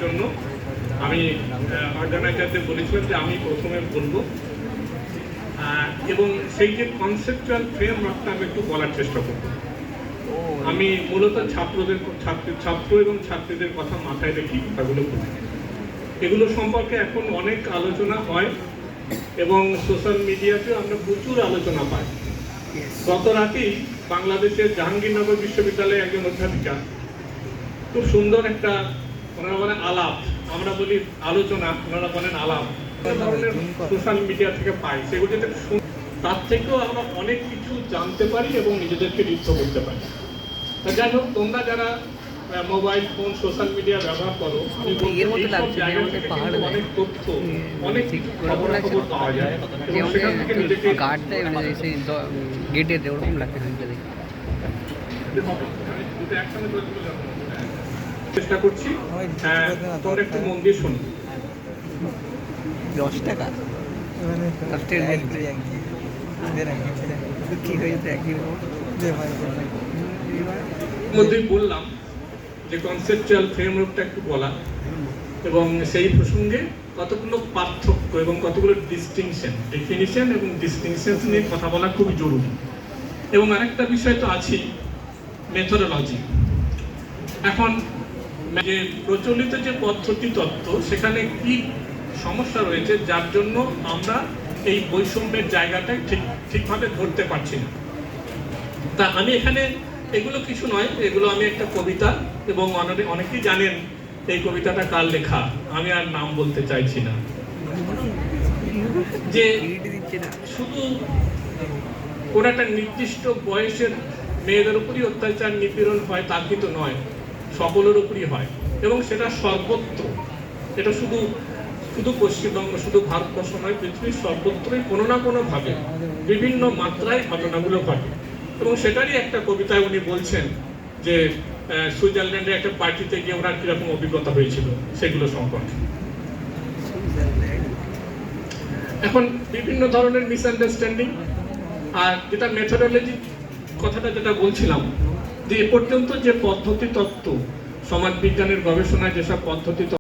জন্য আমি অর্গানাইজারদের বলেছিলাম যে আমি প্রথমে বলবো, এবং সেই যে কনসেপচুয়াল ফ্রেমওয়ার্কটা আমি একটু বলার চেষ্টা করব। আমি মূলত ছাত্র এবং ছাত্রীদের কথা মাথায় রেখে কথাগুলো বলি। এগুলো সম্পর্কে এখন অনেক আলোচনা হয় এবং সোশ্যাল মিডিয়াতেও আমরা প্রচুর আলোচনা পাই। গত রাতেই বাংলাদেশের জাহাঙ্গীরনগর বিশ্ববিদ্যালয়ে একজন অধ্যাপিকা খুব সুন্দর একটা, ওনারা বলেন আলাপ, আমরা বলি আলোচনা, ওনারা বলেন আলাপ, সোশ্যাল মিডিয়া থেকে পাই। সেগুলো তার থেকেও আমরা অনেক কিছু জানতে পারি এবং নিজেদেরকে রিদ্ধ করতে পারি। যাই হোক, তোমরা যারা মোবাইল ফোন সোশ্যাল মিডিয়া ব্যবহার করো, অনেক তথ্য, অনেক খবর পাওয়া যায় এবং সেখান থেকে নিজেকে চেষ্টা করছি। তোমরা একটু মন দিয়ে শোনো। 10 টাকা মধ্যেই বললাম যে কনসেপচুয়াল ফ্রেমওয়ার্কটা একটু বলা এবং সেই প্রসঙ্গে কতগুলো পার্থক্য এবং কতগুলো ডিস্টিংশন, ডেফিনিশন এবং ডিস্টিংশন নিয়ে কথা বলা খুবই জরুরি। এবং আরেকটা বিষয় তো আছেই, মেথোডোলজি। এখন যে প্রচলিত যে পদ্ধতি তত্ত্ব, সেখানে কি সমস্যা রয়েছে যার জন্য আমরা এই বৈষম্যের জায়গাটাই ঠিকভাবে ধরতে পারছি না। তা আমি এখানে এগুলো কিছু নয়, এগুলো আমি একটা কবিতা, এবং অনেকেই জানেন এই কবিতাটা কার লেখা, আমি আর নাম বলতে চাইছি না। যে শুধু কোন একটা নির্দিষ্ট বয়সের মেয়েদের উপরই অত্যাচার নিপীড়ন হয় তা কিন্তু নয়, সকলের উপরই হয় এবং সেটা সর্বত্র। এটা শুধু পশ্চিমবঙ্গ, শুধু ভারতবর্ষ নয়, পৃথিবীর সর্বত্রই কোনো না কোনো ভাবে বিভিন্ন মাত্রায় ঘটনাগুলো ঘটে। এবং সেটারই একটা কবিতায় উনি বলছেন যে সুইজারল্যান্ডে একটা পার্টিতে গিয়ে ওনার কিরকম অভিজ্ঞতা হয়েছিল সেগুলো সম্পর্কে। এখন বিভিন্ন ধরনের মিসআন্ডারস্ট্যান্ডিং, আর যেটা মেথোডোলজি কথাটা যেটা বলছিলাম, যে এ পর্যন্ত যে পদ্ধতি তত্ত্ব, সমাজ বিজ্ঞানের গবেষণায় যেসব পদ্ধতি